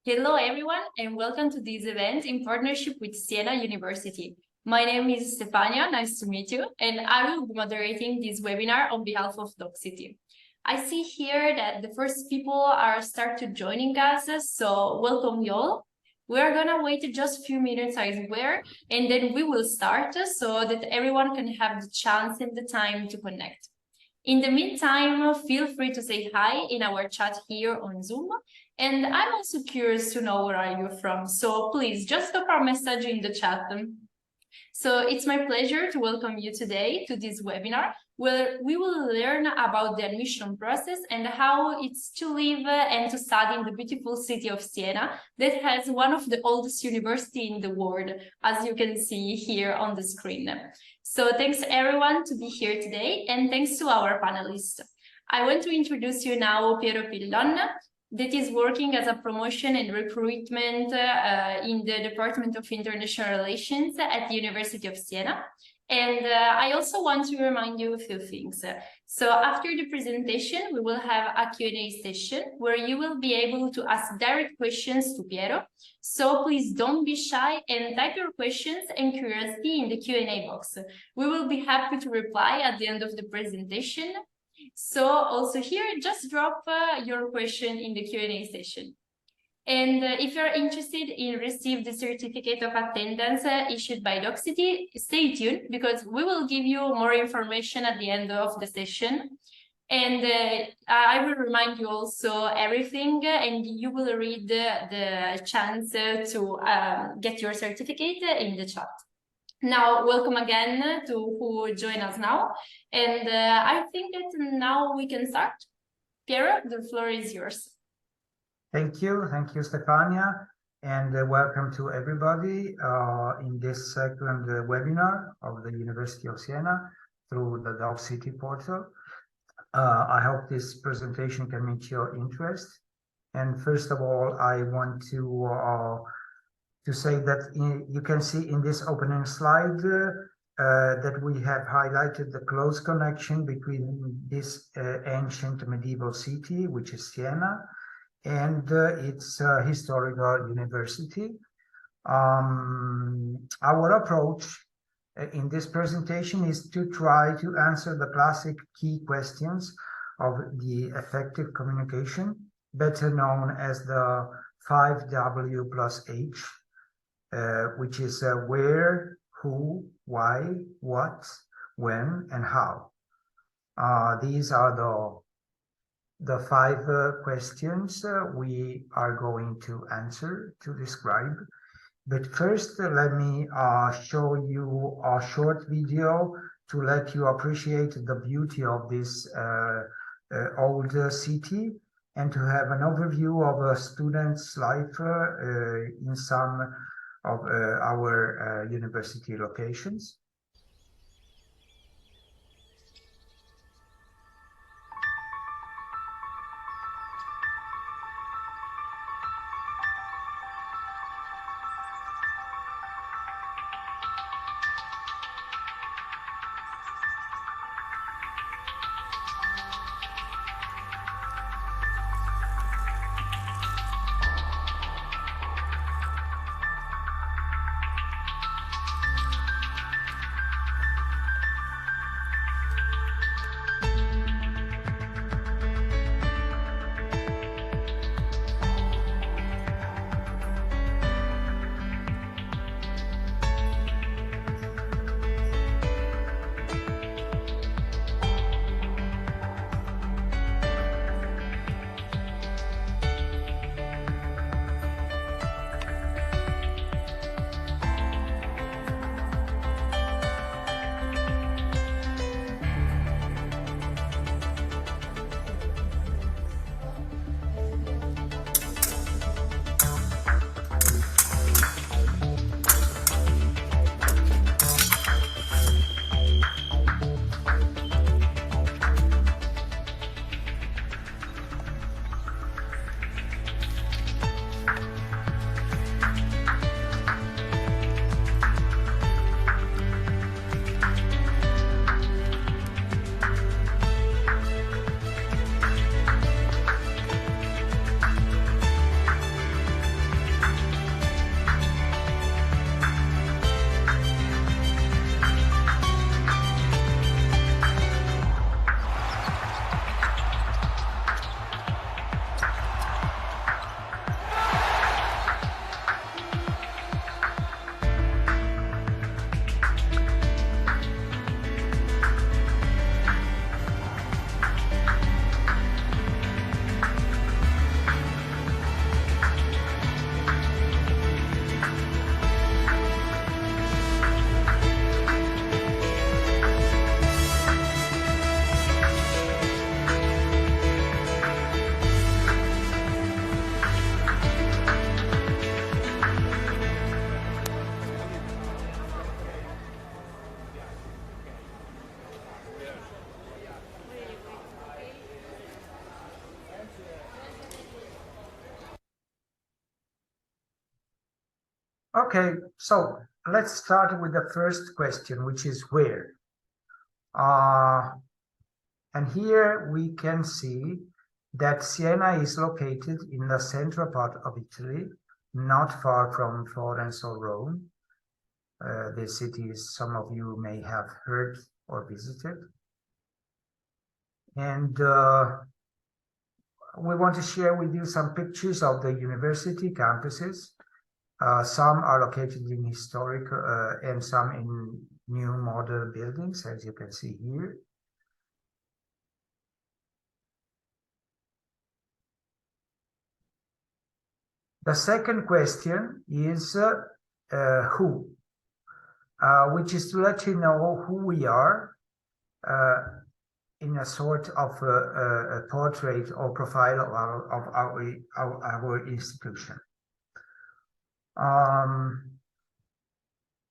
Hello, everyone, and welcome to this event in partnership with Siena University. My name is Stefania, nice to meet you, and I will be moderating this webinar on behalf of City. I see here that the first people are joining us, so welcome you all. We are gonna wait just a few minutes, I swear, and then we will start so that everyone can have the chance and the time to connect. In the meantime, feel free to say hi in our chat here on Zoom. And I'm also curious to know where are you from. So please just drop our message in the chat. So it's my pleasure to welcome you today to this webinar, where we will learn about the admission process and how it's to live and to study in the beautiful city of Siena that has one of the oldest universities in the world, as you can see here on the screen. So thanks everyone to be here today, and thanks to our panelists. I want to introduce you now Piero Pillon, that is working as a promotion and recruitment in the Department of International Relations at the University of Siena. And I also want to remind you a few things. So after the presentation, we will have a Q&A session where you will be able to ask direct questions to Piero. So please don't be shy and type your questions and curiosity in the Q&A box. We will be happy to reply at the end of the presentation. So also here, just drop your question in the Q&A session. And if you're interested in receive the certificate of attendance issued by City, stay tuned because we will give you more information at the end of the session. And I will remind you also everything, and you will read the chance to get your certificate in the chat. Now, welcome again to who join us now. And I think that now we can start. Piero, the floor is yours. Thank you, Stefania, and welcome to everybody in this second webinar of the University of Siena through the City portal. I hope this presentation can meet your interest. And first of all, I want to say that you can see in this opening slide that we have highlighted the close connection between this ancient medieval city, which is Siena, and its historical university. Our approach in this presentation is to try to answer the classic key questions of the effective communication, better known as the 5W plus H, which is where, who, why, what, when, and how. These are the five questions we are going to answer, to describe. But first, let me show you a short video to let you appreciate the beauty of this old city and to have an overview of a student's life in some of our university locations. Okay, so let's start with the first question, which is where. And here we can see that Siena is located in the central part of Italy, not far from Florence or Rome. The cities some of you may have heard or visited. And we want to share with you some pictures of the university campuses. Some are located in historic and some in new modern buildings, as you can see here. The second question is who, which is to let you know who we are in a sort of a portrait or profile of our institution.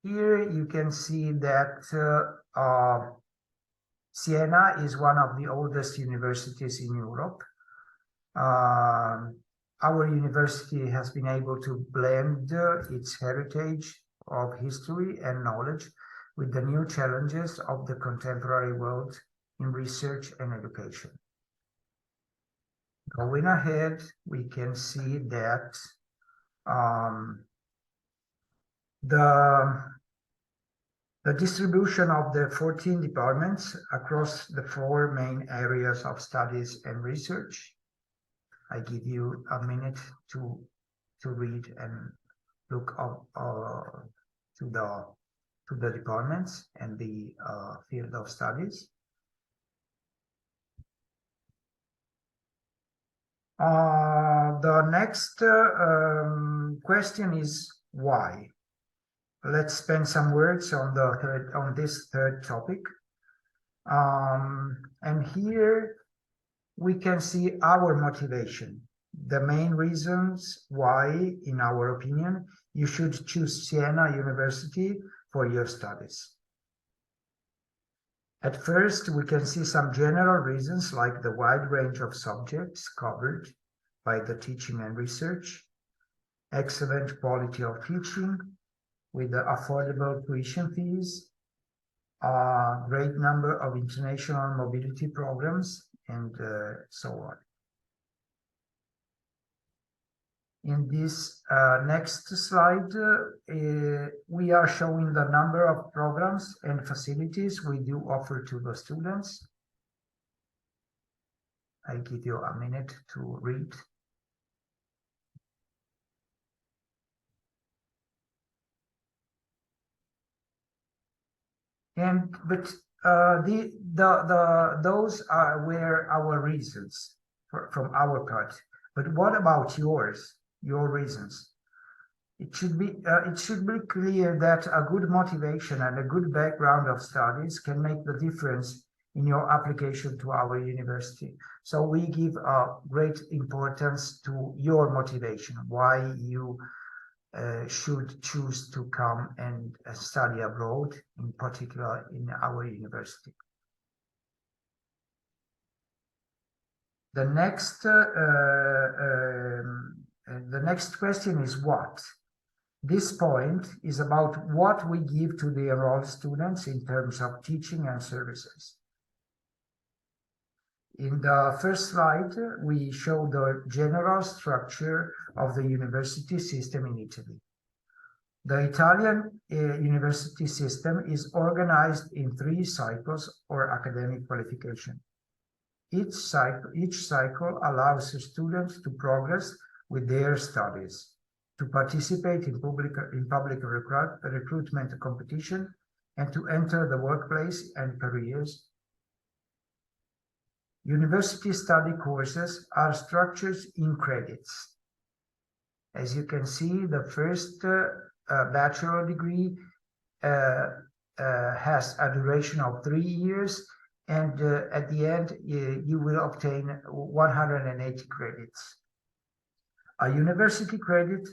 Here you can see that Siena is one of the oldest universities in Europe. Our university has been able to blend its heritage of history and knowledge with the new challenges of the contemporary world in research and education. Going ahead, we can see that the distribution of the 14 departments across the 4 main areas of studies and research. I give you a minute to read and look up to the departments and the field of studies. The next question is why. Let's spend some words on this third topic. And here we can see our motivation, the main reasons why, in our opinion, you should choose Siena University for your studies. At first, we can see some general reasons like the wide range of subjects covered by the teaching and research, excellent quality of teaching with the affordable tuition fees, a great number of international mobility programs, and so on. In this next slide, we are showing the number of programs and facilities we do offer to the students. I give you a minute to read. But those were our reasons from our part. But what about yours? Your reasons? It should be clear that a good motivation and a good background of studies can make the difference in your application to our university. So we give great importance to your motivation, why you should choose to come and study abroad, in particular in our university. The next question is what? This point is about what we give to the enrolled students in terms of teaching and services. In the first slide, we show the general structure of the university system in Italy. The Italian university system is organized in 3 cycles or academic qualification. Each cycle allows students to progress with their studies, to participate in public recruitment competition, and to enter the workplace and careers. University study courses are structured in credits. As you can see, the first bachelor degree has a duration of 3 years, and at the end, you will obtain 180 credits. A university credit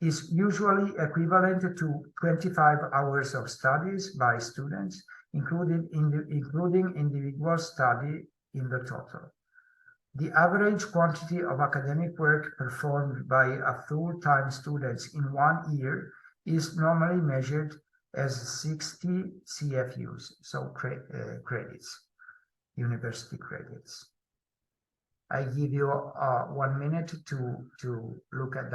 is usually equivalent to 25 hours of studies by students, including individual study in the total. The average quantity of academic work performed by a full-time student in 1 year is normally measured as 60 CFUs, so credits, university credits. I give you 1 minute to look at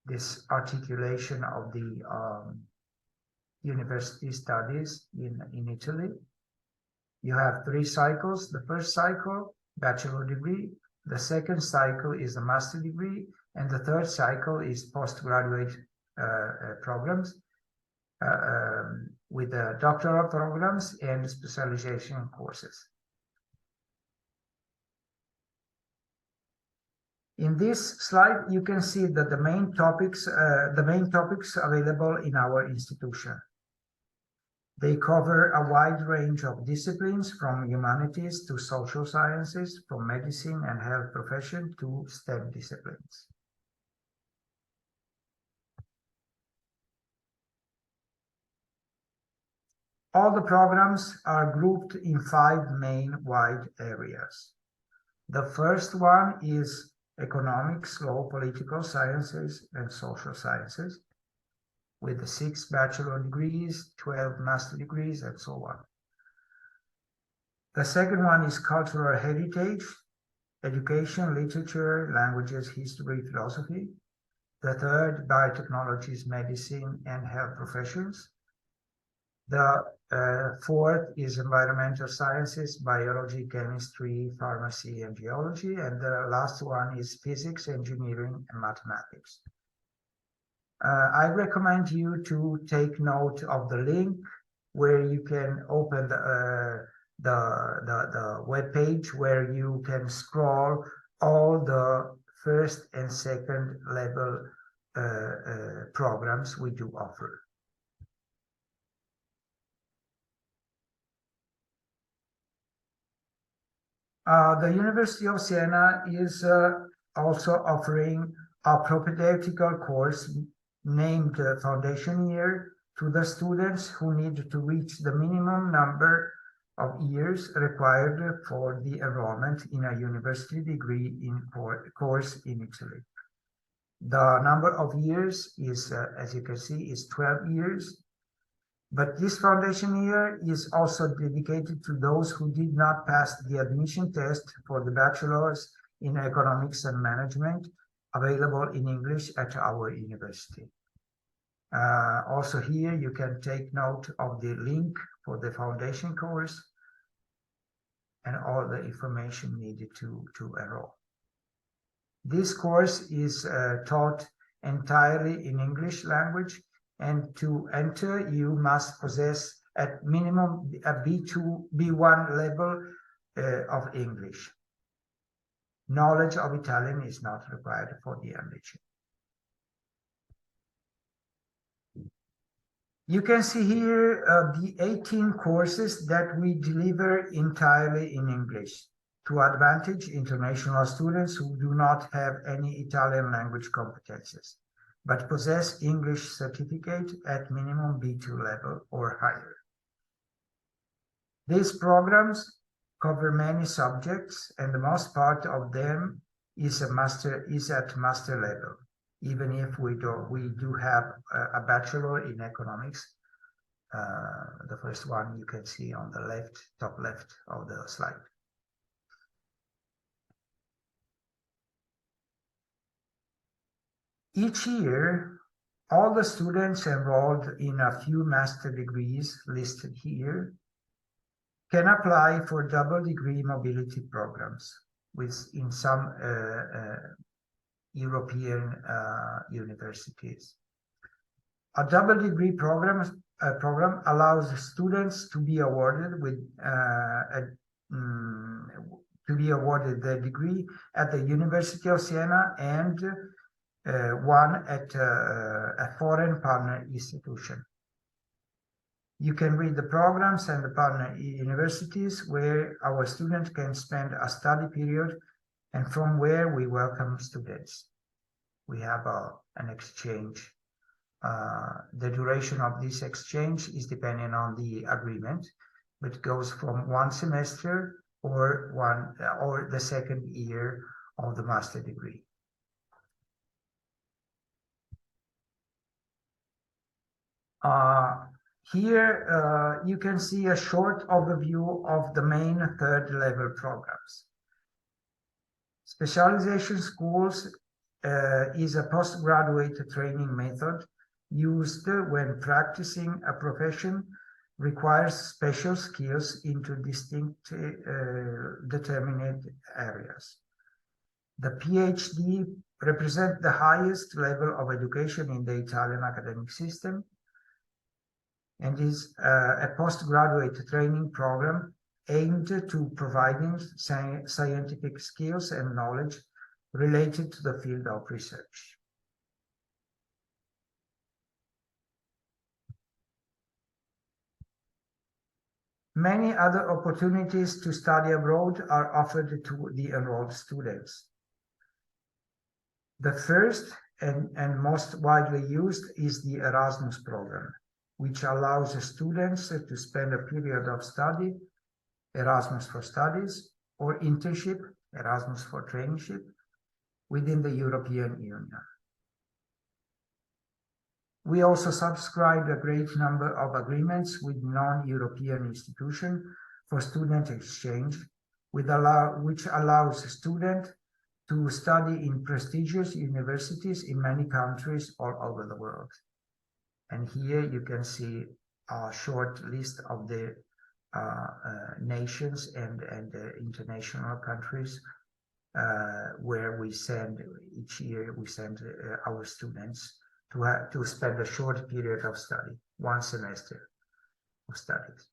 this articulation of the university studies in Italy. You have 3 cycles. The first cycle, bachelor degree. The second cycle is a master degree. And the third cycle is postgraduate programs with doctoral programs and specialization courses. In this slide, you can see that the main topics available in our institution. They cover a wide range of disciplines, from humanities to social sciences, from medicine and health profession to STEM disciplines. All the programs are grouped in 5 main wide areas. The first one is economics, law, political sciences, and social sciences, with 6 bachelor degrees, 12 master degrees, and so on. The second one is cultural heritage, education, literature, languages, history, philosophy. The third, biotechnologies, medicine, and health professions. The fourth is environmental sciences, biology, chemistry, pharmacy, and geology. And the last one is physics, engineering, and mathematics. I recommend you to take note of the link where you can open the web page where you can scroll all the first and second level programs we do offer. The University of Siena is also offering a propedeutical course named Foundation Year to the students who need to reach the minimum number of years required for the enrollment in a university degree course in Italy. The number of years is, as you can see, is 12 years. But this foundation year is also dedicated to those who did not pass the admission test for the bachelors in economics and management, available in English at our university. Also here, you can take note of the link for the foundation course and all the information needed to enroll. This course is taught entirely in English language, and to enter, you must possess at minimum a B2, B1 level of English. Knowledge of Italian is not required for the admission. You can see here the 18 courses that we deliver entirely in English to advantage international students who do not have any Italian language competences, but possess English certificate at minimum B2 level or higher. These programs cover many subjects, and the most part of them is at master level, even if we do have a bachelor in economics. The first one you can see on the left, top left of the slide. Each year, all the students enrolled in a few master degrees listed here can apply for double degree mobility programs in some European universities. A double degree program allows students to be awarded the degree at the University of Siena and one at a foreign partner institution. You can read the programs and the partner universities where our students can spend a study period and from where we welcome students. We have an exchange. The duration of this exchange is depending on the agreement, but goes from 1 semester or the second year of the master degree. Here you can see a short overview of the main third level programs. Specialization schools is a postgraduate training method used when practicing a profession requires special skills into distinct determined areas. The PhD represents the highest level of education in the Italian academic system and is a postgraduate training program aimed to providing scientific skills and knowledge related to the field of research. Many other opportunities to study abroad are offered to the enrolled students. The first and most widely used is the Erasmus program, which allows students to spend a period of study, Erasmus for Studies, or internship, Erasmus for Traineeship, within the European Union. We also subscribed a great number of agreements with non-European institutions for student exchange, which allows students to study in prestigious universities in many countries all over the world. And here you can see a short list of the nations and international countries where we send each year our students to spend a short period of study, 1 semester of studies.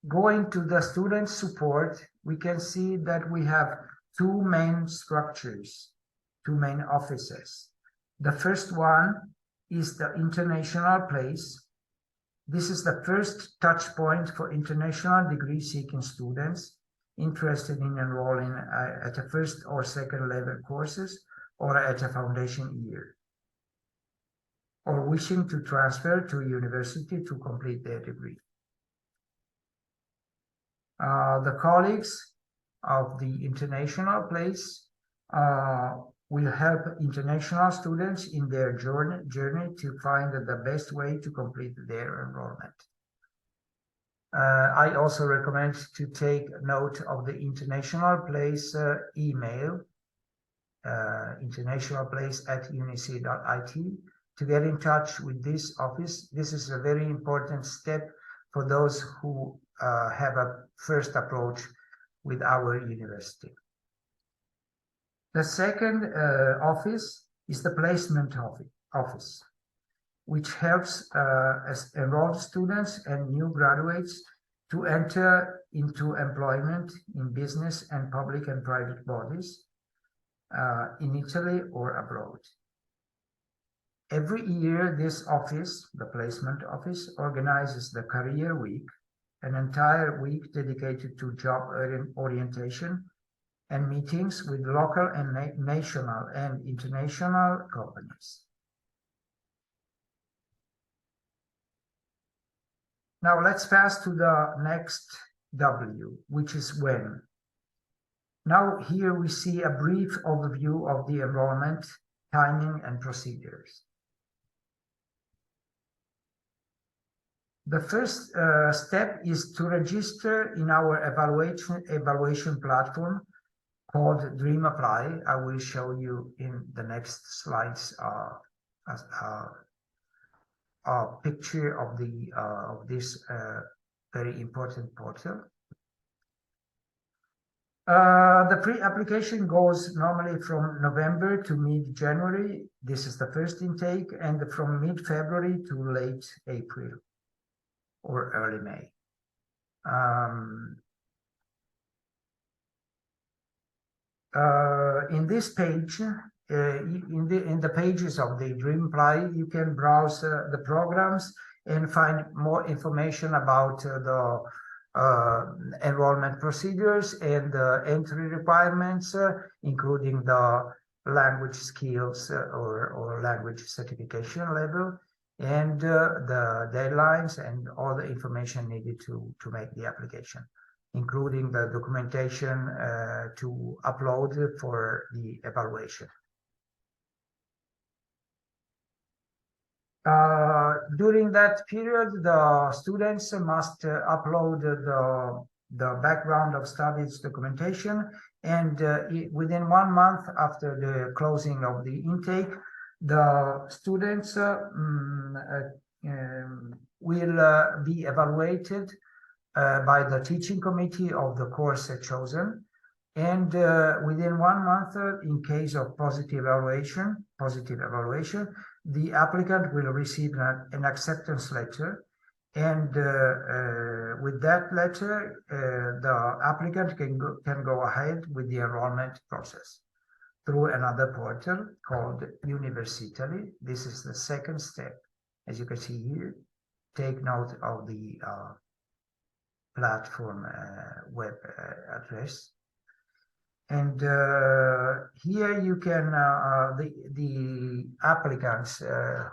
Going to the student support, we can see that we have two main structures, two main offices. The first one is the international place. This is the first touch point for international degree-seeking students interested in enrolling at a first or second level courses or at a foundation year, or wishing to transfer to a university to complete their degree. The colleagues of the international place will help international students in their journey to find the best way to complete their enrollment. I also recommend to take note of the international place email, internationalplace@unic.it, to get in touch with this office. This is a very important step for those who have a first approach with our university. The second office is the placement office, which helps enrolled students and new graduates to enter into employment in business and public and private bodies in Italy or abroad. Every year, this office, the placement office, organizes the Career Week, an entire week dedicated to job orientation and meetings with local and national and international companies. Now let's pass to the next W, which is when. Now here we see a brief overview of the enrollment, timing, and procedures. The first step is to register in our evaluation platform called Dream Apply. I will show you in the next slides a picture of this very important portal. The pre-application goes normally from November to mid-January. This is the first intake, and from mid-February to late April or early May. In this page, in the pages of the Dream Apply, you can browse the programs and find more information about the enrollment procedures and entry requirements, including the language skills or language certification level, and the deadlines and all the information needed to make the application, including the documentation to upload for the evaluation. During that period, the students must upload the background of studies documentation, and within 1 month after the closing of the intake, the students will be evaluated by the teaching committee of the course chosen. And within 1 month, in case of positive evaluation, the applicant will receive an acceptance letter. And with that letter, the applicant can go ahead with the enrollment process through another portal called Università. This is the second step. As you can see here, take note of the platform web address. And here you can, the applicants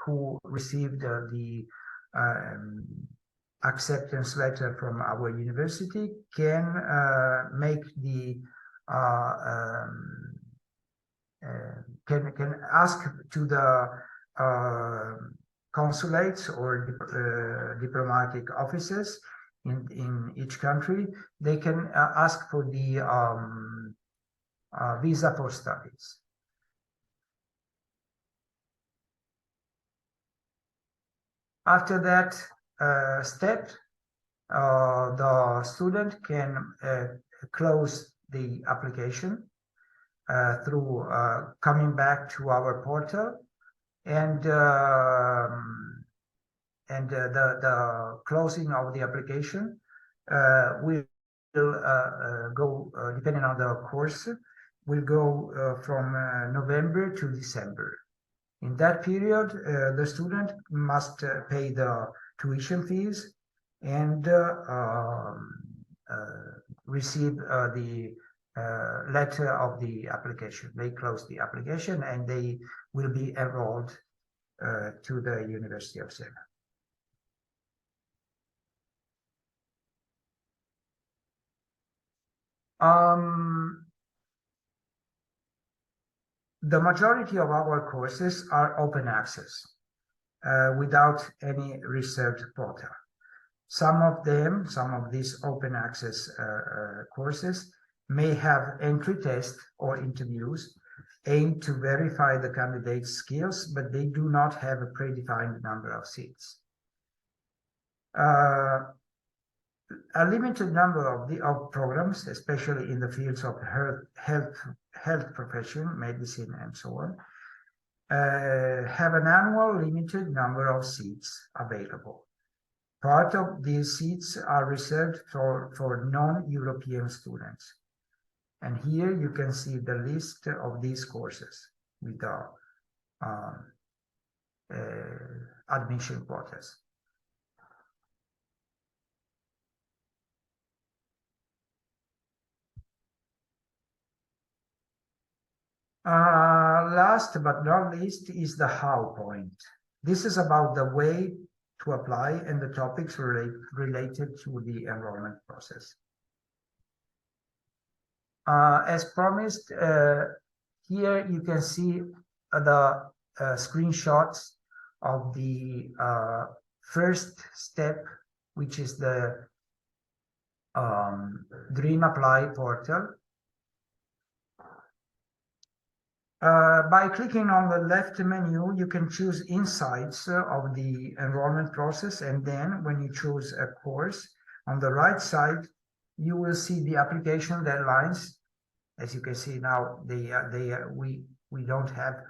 who received the acceptance letter from our university can make the can ask to the consulates or diplomatic offices in each country. They can ask for the visa for studies. After that step, the student can close the application through coming back to our portal, and the closing of the application will go, depending on the course, will go from November to December. In that period, the student must pay the tuition fees and receive the letter of the application. They close the application and they will be enrolled to the University of Siena. The majority of our courses are open access without any reserved quota. Some of these open access courses may have entry tests or interviews aimed to verify the candidate's skills, but they do not have a predefined number of seats. A limited number of programs, especially in the fields of health profession, medicine, and so on, have an annual limited number of seats available. Part of these seats are reserved for non-European students. And here you can see the list of these courses with the admission quotas. Last but not least is the how point. This is about the way to apply and the topics related to the enrollment process. As promised, here you can see the screenshots of the first step, which is the Dream Apply portal. By clicking on the left menu, you can choose insights of the enrollment process, and then when you choose a course, on the right side, you will see the application deadlines. As you can see now, we don't have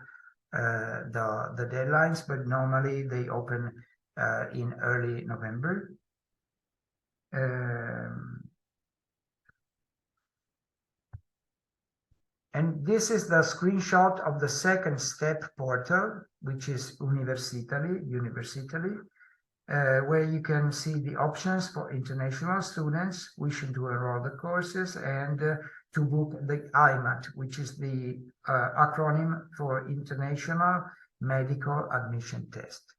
the deadlines, but normally they open in early November. And this is the screenshot of the second step portal, which is Università, where you can see the options for international students wishing to enroll the courses and to book the IMAT, which is the acronym for International Medical Admission Test.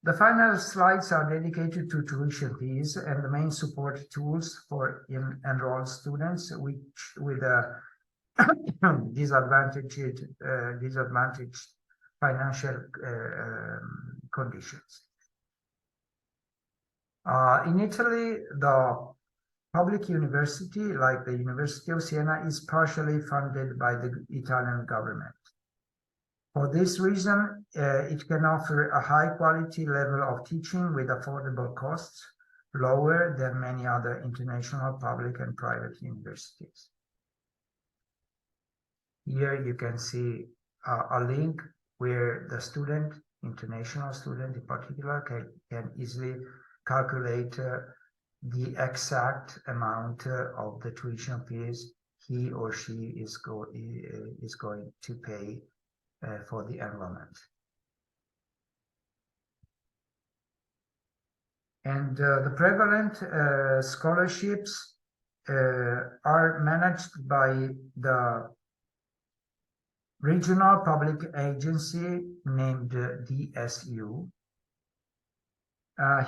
The final slides are dedicated to tuition fees and the main support tools for enrolled students with disadvantaged financial conditions. In Italy, the public university, like the University of Siena, is partially funded by the Italian government. For this reason, it can offer a high-quality level of teaching with affordable costs, lower than many other international public and private universities. Here you can see a link where the student, international student in particular, can easily calculate the exact amount of the tuition fees he or she is going to pay for the enrollment. And the prevalent scholarships are managed by the regional public agency named DSU.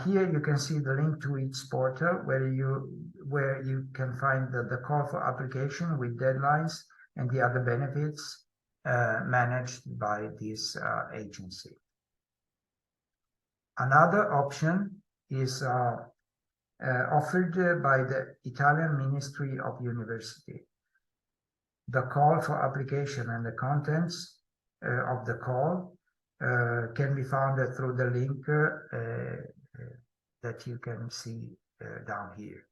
Here you can see the link to its portal where you can find the call for application with deadlines and the other benefits managed by this agency. Another option is offered by the Italian Ministry of University. The call for application and the contents of the call can be found through the link that you can see down here.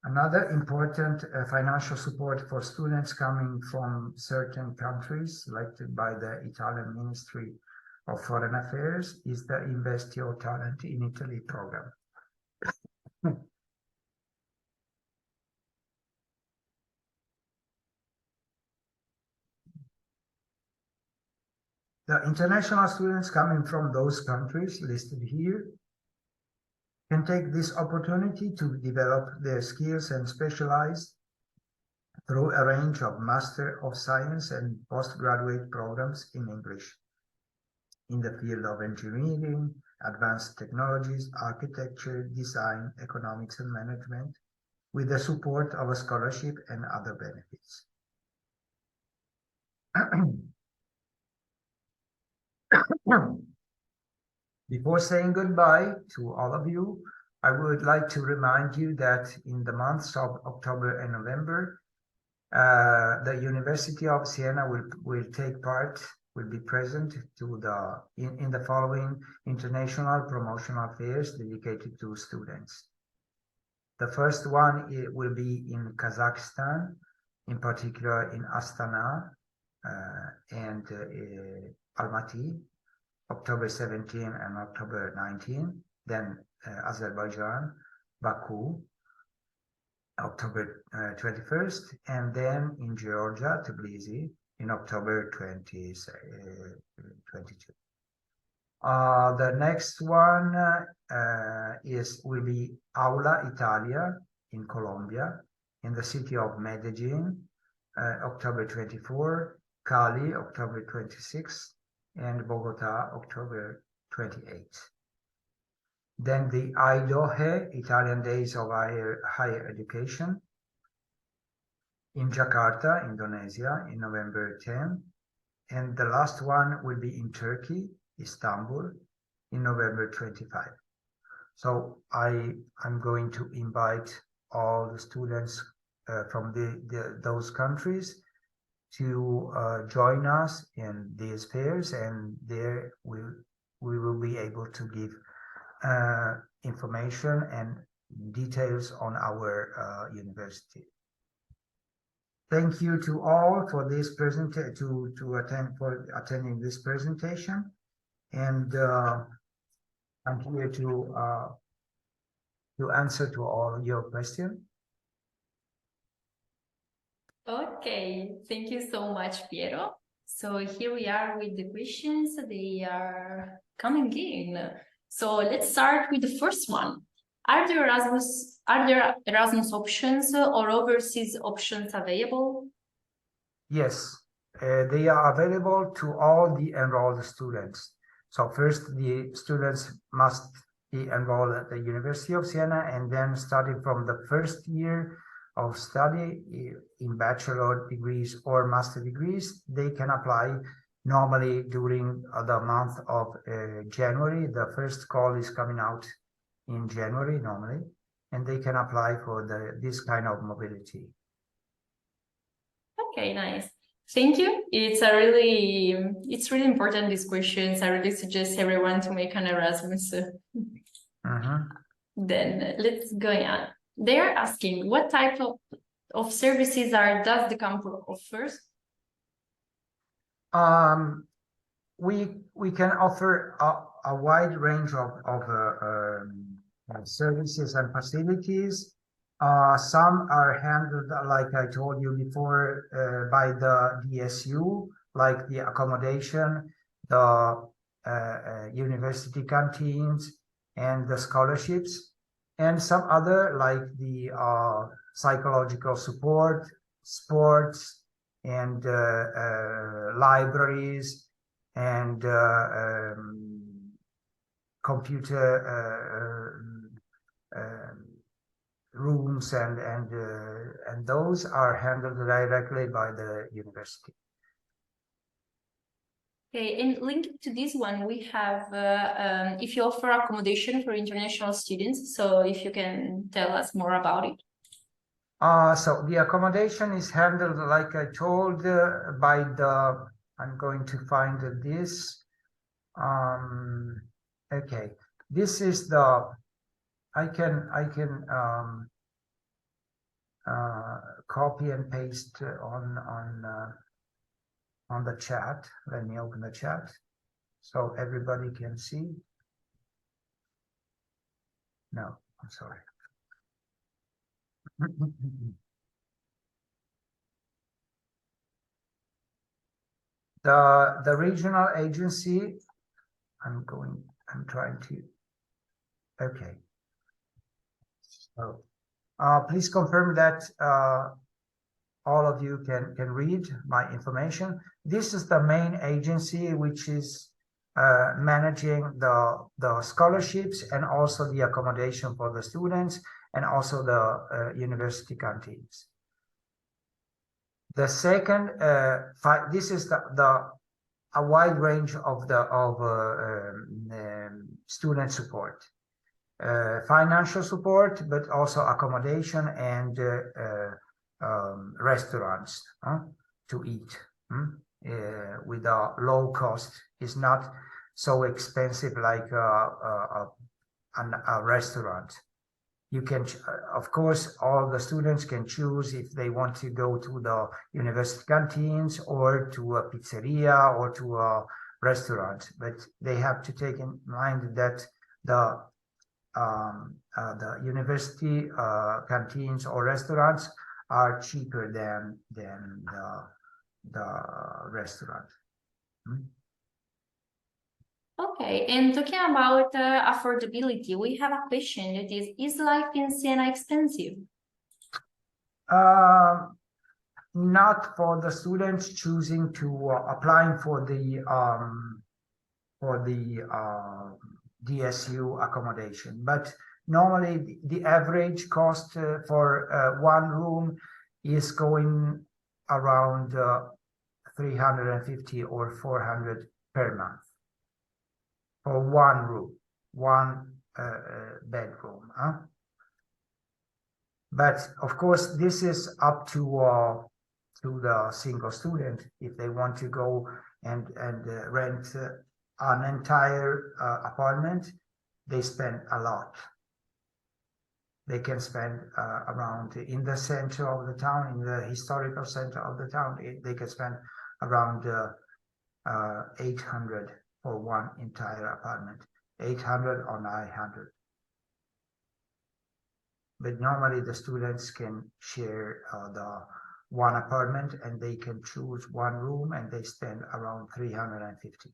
Another important financial support for students coming from certain countries, selected by the Italian Ministry of Foreign Affairs, is the Invest Your Talent in Italy program. The international students coming from those countries listed here can take this opportunity to develop their skills and specialize through a range of Master of Science and postgraduate programs in English in the field of engineering, advanced technologies, architecture, design, economics, and management, with the support of a scholarship and other benefits. Before saying goodbye to all of you, I would like to remind you that in the months of October and November, the University of Siena will be present to in the following international promotional fairs dedicated to students. The first one will be in Kazakhstan, in particular in Astana and Almaty, October 17 and October 19, then Azerbaijan, Baku, October 21st, and then in Georgia, Tbilisi, in October 2022. The next one will be Aula Italia in Colombia, in the city of Medellin, October 24, Cali, October 26, and Bogota, October 28. Then the IDOHE, Italian Days of Higher Education, in Jakarta, Indonesia, in November 10. And the last one will be in Turkey, Istanbul, in November 25. So I'm going to invite all the students from those countries to join us in these fairs, and there we will be able to give information and details on our university. Thank you to all for this attending this presentation, and I'm here to answer to all your questions. Okay, thank you so much, Piero. So here we are with the questions. They are coming in. So let's start with the first one. Are there Erasmus options or overseas options available? Yes, they are available to all the enrolled students. So first, the students must be enrolled at the University of Siena, and then starting from the first year of study in bachelor degrees or master degrees, they can apply normally during the month of January. The first call is coming out in January normally, and they can apply for this kind of mobility. Okay, nice. Thank you. It's really important, these questions. I really suggest everyone to make an Erasmus. Then let's go on. They are asking what type of services does the campus offers? We can offer a wide range of services and facilities. Some are handled, like I told you before, by the DSU, like the accommodation, the university canteens, and the scholarships, and some other like the psychological support, sports, and libraries, and computer rooms, and those are handled directly by the university. Okay, and linked to this one, we have if you offer accommodation for international students, so if you can tell us more about it. So the accommodation is handled, like I told, by the, I'm going to find this. Okay, this is the, I can copy and paste on the chat. Let me open the chat so everybody can see. No, I'm sorry. The regional agency, I'm trying to, okay. So please confirm that all of you can read my information. This is the main agency which is managing the scholarships and also the accommodation for the students, and also the university canteens. The second, this is a wide range of student support, financial support, but also accommodation and restaurants to eat with a low cost. It's not so expensive like a restaurant. You can, of course, all the students can choose if they want to go to the university canteens or to a pizzeria or to a restaurant, but they have to take in mind that the university canteens or restaurants are cheaper than the restaurant. Okay, and talking about affordability, we have a question that is life in Siena expensive? Not for the students choosing to applying for the DSU accommodation, but normally the average cost for one room is going around 350 or 400 per month for one room, one bedroom. But of course, this is up to the single student. If they want to go and rent an entire apartment, they spend a lot. They can spend around, in the center of the town, in the historical center of the town, they can spend around 800 for one entire apartment, 800 or 900. But normally the students can share the one apartment, and they can choose one room, and they spend around 350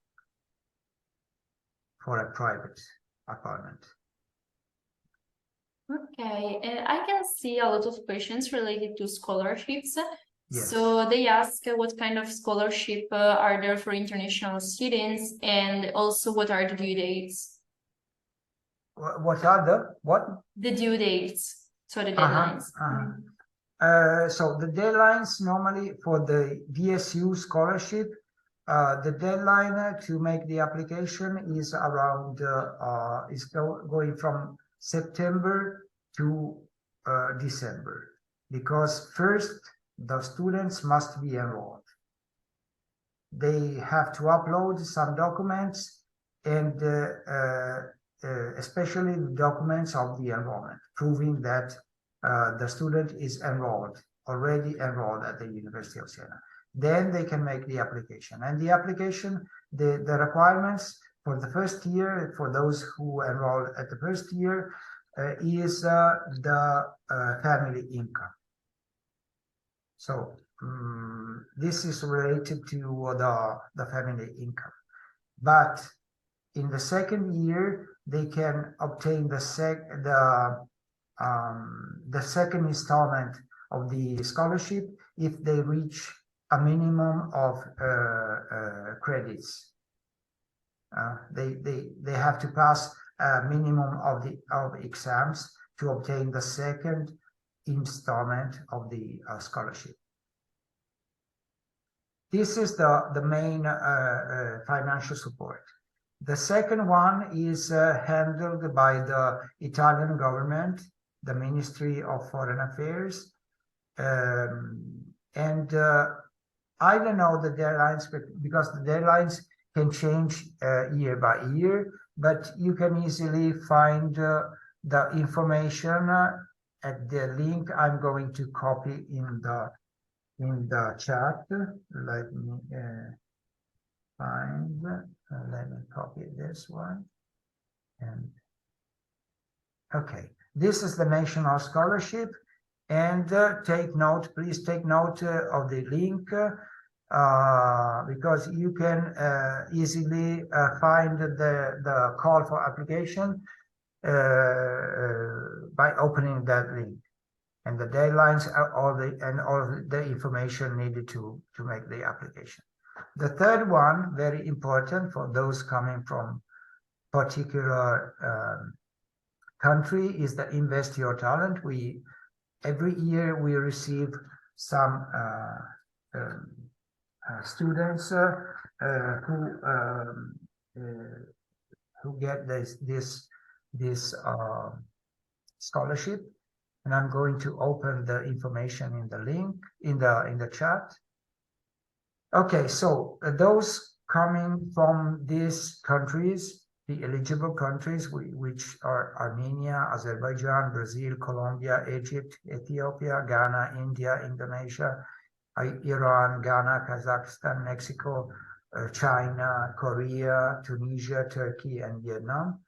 for a private apartment. Okay, I can see a lot of questions related to scholarships. Yes. So they ask what kind of scholarship are there for international students, and also what are the due dates? What are the what? The due dates, so the deadlines. So the deadlines normally for the DSU scholarship, the deadline to make the application is around going from September to December, because first the students must be enrolled. They have to upload some documents, and especially the documents of the enrollment, proving that the student is already enrolled at the University of Siena. Then they can make the application. And the application, the requirements for the first year, for those who enroll at the first year, is the family income. So this is related to the family income. But in the second year, they can obtain the second installment of the scholarship if they reach a minimum of credits. They have to pass a minimum of exams to obtain the second installment of the scholarship. This is the main financial support. The second one is handled by the Italian government, the Ministry of Foreign Affairs. And I don't know the deadlines, because the deadlines can change year by year, but you can easily find the information at the link I'm going to copy in the chat. Let me let me copy this one. And okay, this is the National Scholarship. And please take note of the link, because you can easily find the call for application by opening that link. And the deadlines are all the information needed to make the application. The third one, very important for those coming from particular country, is the Invest Your Talent. Every year we receive some students who get this scholarship, and I'm going to open the information in the link in the chat. Okay, so those coming from these countries, the eligible countries, which are Armenia, Azerbaijan, Brazil, Colombia, Egypt, Ethiopia, Ghana, India, Indonesia, Iran, Ghana, Kazakhstan, Mexico, China, Korea, Tunisia, Turkey, and Vietnam.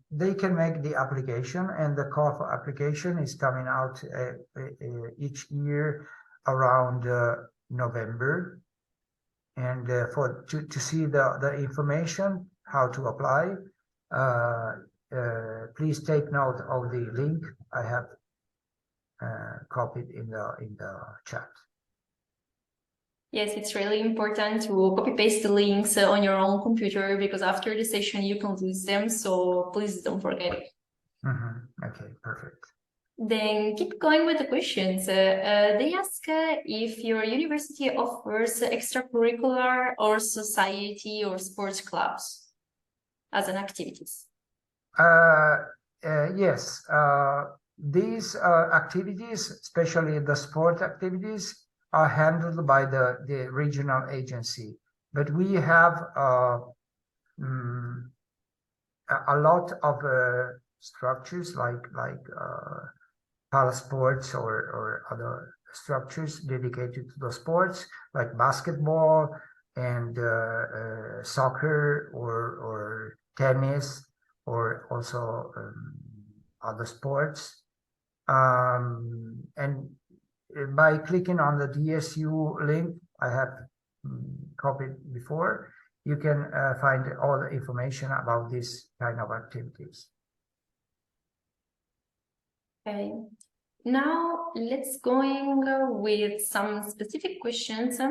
They can make the application, and the call for application is coming out each year around November. And to see the information, how to apply, please take note of the link I have copied in the chat. Yes, it's really important to copy paste the links on your own computer, because after the session you can lose them. So please don't forget it. Okay, perfect. Then keep going with the questions. They ask if your university offers extracurricular or society or sports clubs as an activities. Yes, these activities, especially the sport activities, are handled by the regional agency. But we have a lot of structures like parasports or other structures dedicated to the sports, like basketball and soccer or tennis, or also other sports. And by clicking on the DSU link I have copied before, you can find all the information about this kind of activities. Okay. Now let's going with some specific questions.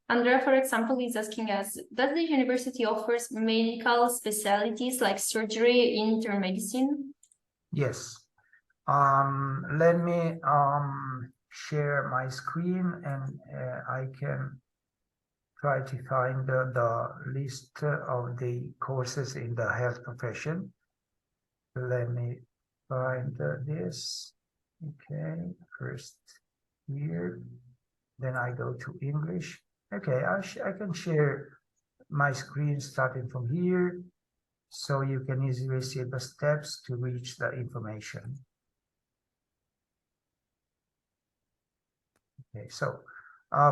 Andrea, for example, is asking us, does the university offers medical specialties like surgery, internal medicine? Yes. Let me share my screen, and I can try to find the list of the courses in the health profession. Let me find this. Okay, first here, then I go to English. Okay, I can share my screen starting from here, so you can easily see the steps to reach the information. Okay, so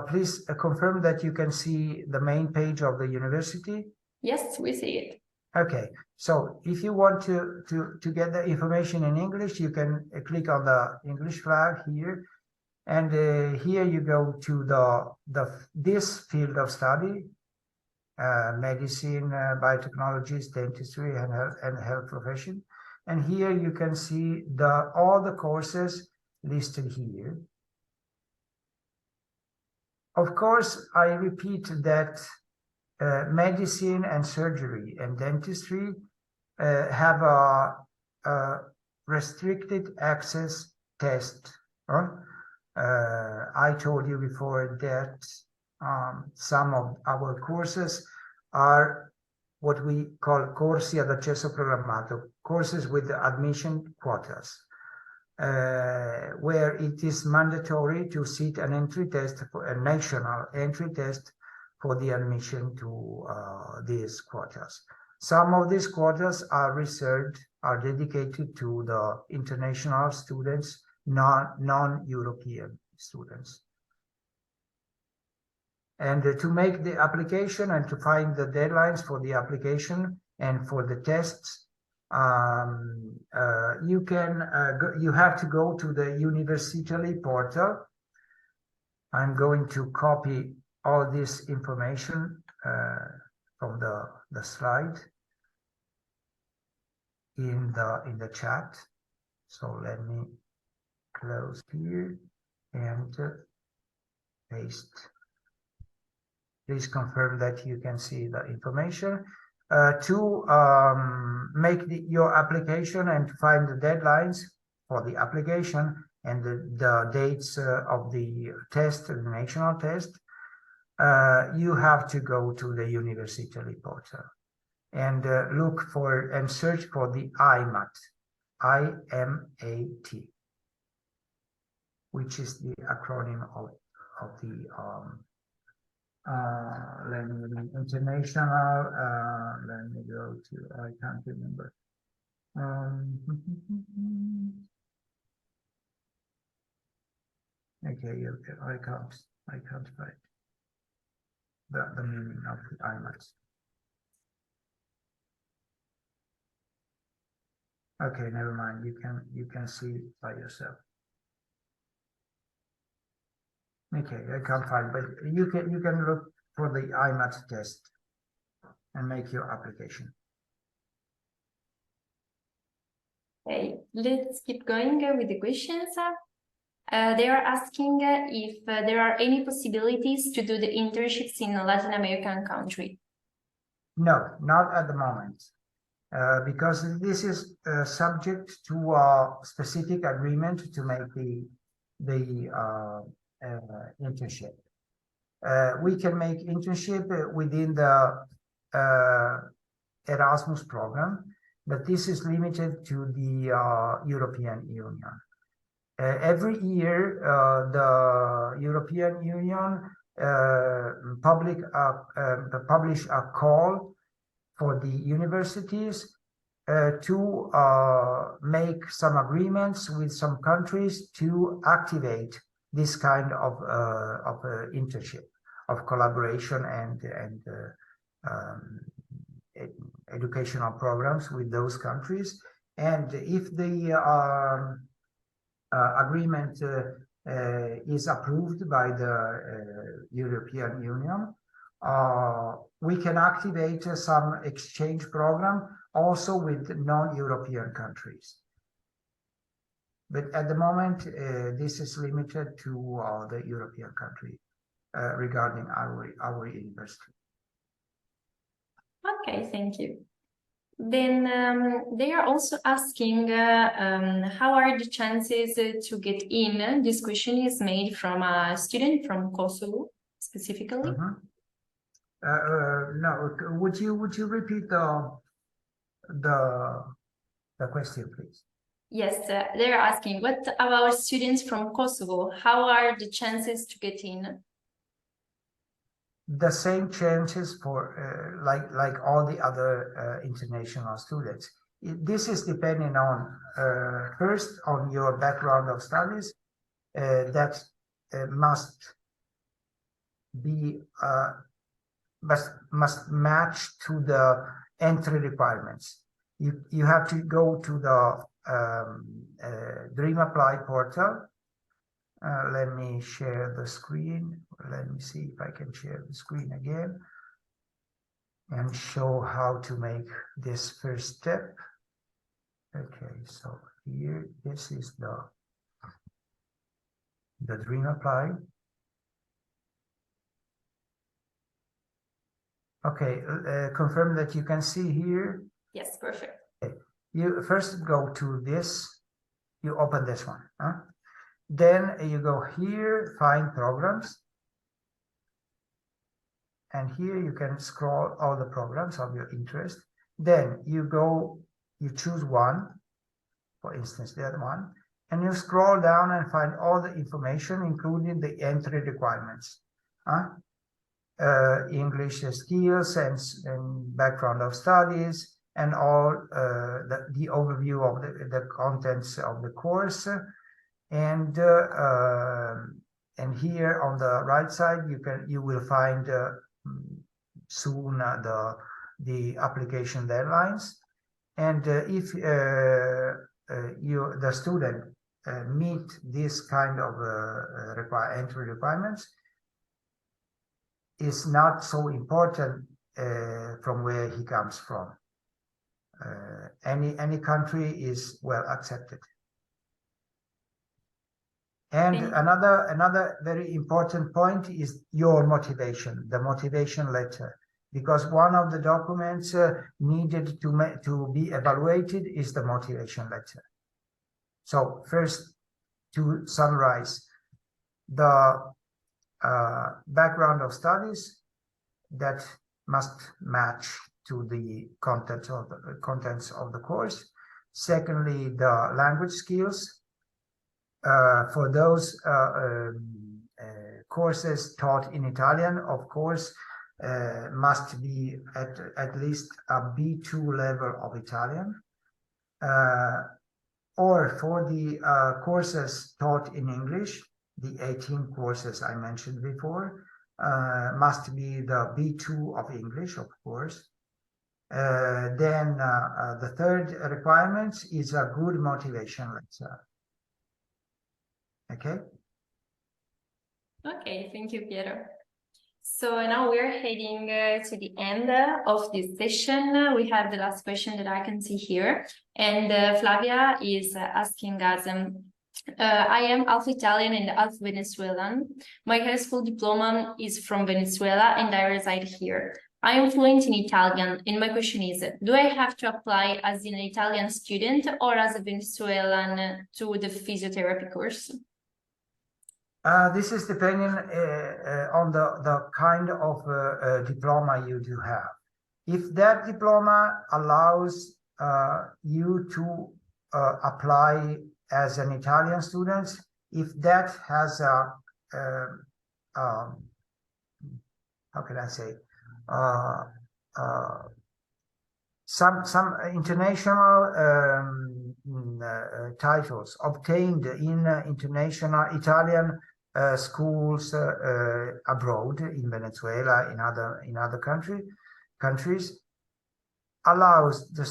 please confirm that you can see the main page of the university. Yes, we see it. Okay, so if you want to get the information in English, you can click on the English flag here, and here you go to this field of study, medicine, biotechnologies, dentistry, and health profession. And here you can see all the courses listed here. Of course, I repeat that medicine and surgery and dentistry have a restricted access test. I told you before that some of our courses are what we call corsi ad accesso programmato, courses with admission quotas, where it is mandatory to sit an entry test, for a national entry test for the admission to these quotas. Some of these quotas are reserved, are dedicated to the international students, non-European students. And to make the application and to find the deadlines for the application and for the tests, you have to go to the Università portal. I'm going to copy all this information from the slide in the chat. So let me close here and paste. Please confirm that you can see the information. To make your application and to find the deadlines for the application and the dates of the test, the national test, you have to go to the Università portal and look for and search for the IMAT, I-M-A-T, which is the acronym of the international, let me go to, I can't remember. Okay, I can't find the meaning of the IMAX. Okay, never mind. You can see by yourself. Okay, I can't find, but you can look for the IMAT test and make your application. Okay, let's keep going with the questions. They are asking if there are any possibilities to do the internships in a Latin American country. No, not at the moment, because this is subject to a specific agreement to make the internship. We can make internship within the Erasmus program, but this is limited to the European Union. Every year, the European Union publish a call for the universities to make some agreements with some countries to activate this kind of internship, of collaboration and educational programs with those countries. And if the agreement is approved by the European Union, we can activate some exchange program also with non-European countries. but at the moment, this is limited to the European country regarding our university. Okay, thank you. Then they are also asking how are the chances to get in? This question is made from a student from Kosovo specifically. No, would you repeat the question, please? Yes, they're asking, what about students from Kosovo? How are the chances to get in? The same chances for like all the other international students. This is depending on first on your background of studies that must be must match to the entry requirements. You have to go to the Dream Apply portal. Let me share the screen. Let me see if I can share the screen again and show how to make this first step. Okay, so here, this is the Dream Apply. Okay, confirm that you can see here. Yes, perfect. Okay. You first go to this, you open this one. Then you go here, find programs. And here you can scroll all the programs of your interest. Then you go, you choose one, for instance, that one, and you scroll down and find all the information, including the entry requirements. English skills and background of studies, and all the overview of the contents of the course. And here on the right side, you will find soon the application deadlines. And if the student meet this kind of entry requirements, it's not so important from where he comes from. Any country is well accepted. And another very important point is your motivation, the motivation letter, because one of the documents needed to be evaluated is the motivation letter. So first, to summarize, the background of studies that must match to the contents of the course. Secondly, the language skills. For those courses taught in Italian, of course, must be at least a B2 level of Italian. Or for the courses taught in English, the 18 courses I mentioned before, must be the B2 of English, of course. Then the third requirement is a good motivation letter. Okay. Okay, thank you, Piero. So now we're heading to the end of this session. We have the last question that I can see here. And Flavia is asking us, I am half Italian and half Venezuelan. My high school diploma is from Venezuela and I reside here. I am fluent in Italian, and my question is, do I have to apply as an Italian student or as a Venezuelan to the physiotherapy course? This is depending on the kind of diploma you do have. If that diploma allows you to apply as an Italian student, if that has a, how can I say, some international titles obtained in international Italian schools abroad, in Venezuela, in other countries, allows the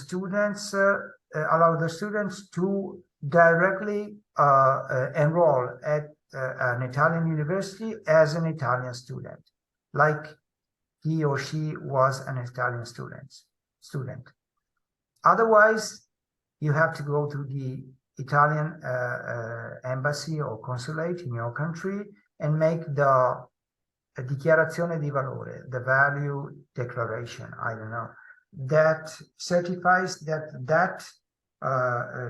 students to directly enroll at an Italian university as an Italian student, like he or she was an Italian student. Otherwise, you have to go to the Italian embassy or consulate in your country and make the dichiarazione di valore, the value declaration, I don't know, that certifies that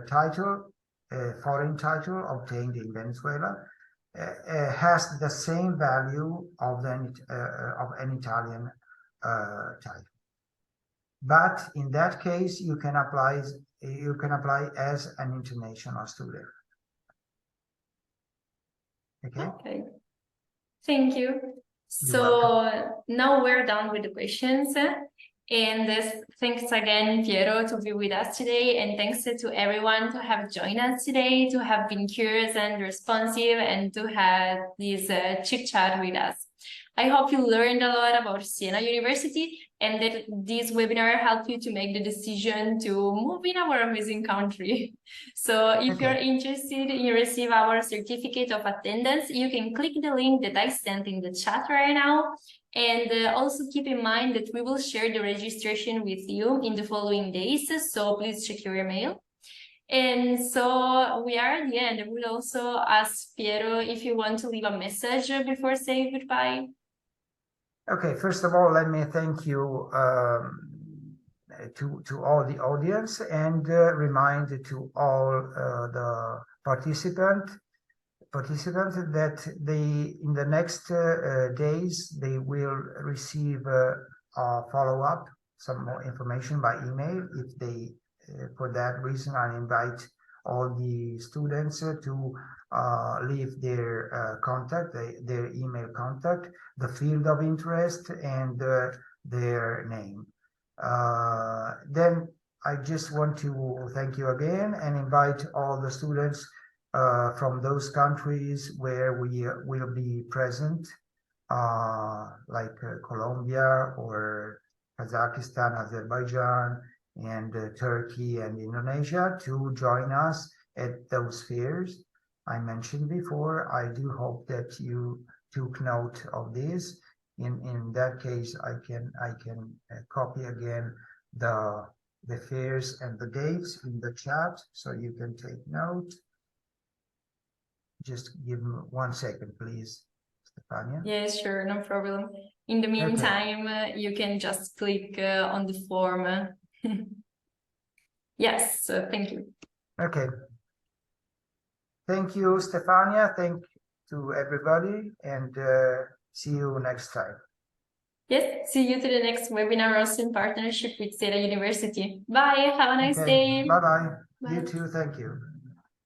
title, foreign title obtained in Venezuela, has the same value of an Italian title. But in that case, you can apply as an international student. Okay. Okay. Thank you. You're welcome. Now we're done with the questions. And thanks again, Piero, to be with us today. And thanks to everyone to have joined us today, to have been curious and responsive, and to have this chit chat with us. I hope you learned a lot about Siena University and that this webinar helped you to make the decision to move in our amazing country. So if you're interested in receive our certificate of attendance, you can click the link that I sent in the chat right now. And also keep in mind that we will share the registration with you in the following days. So please check your email. And so we are at the end. I will also ask Piero if you want to leave a message before saying goodbye. Okay, first of all, let me thank you to all the audience and remind to all the participants that in the next days they will receive a follow-up, some more information by email. If they, for that reason, I invite all the students to leave their contact, their email contact, the field of interest, and their name. Then I just want to thank you again and invite all the students from those countries where we will be present, like Colombia or Kazakhstan, Azerbaijan, and Turkey and Indonesia, to join us at those fairs I mentioned before. I do hope that you took note of this. In that case, I can copy again the fairs and the dates in the chat, so you can take note. Just give me 1 second, please, Stefania. Yes, sure, no problem. In the meantime, you can just click on the form. Yes, so thank you. Okay. Thank you, Stefania. Thank to everybody, and see you next time. Yes, see you to the next webinar, also in partnership with Siena University. Bye, have a nice day. Bye-bye. Bye. You too, thank you.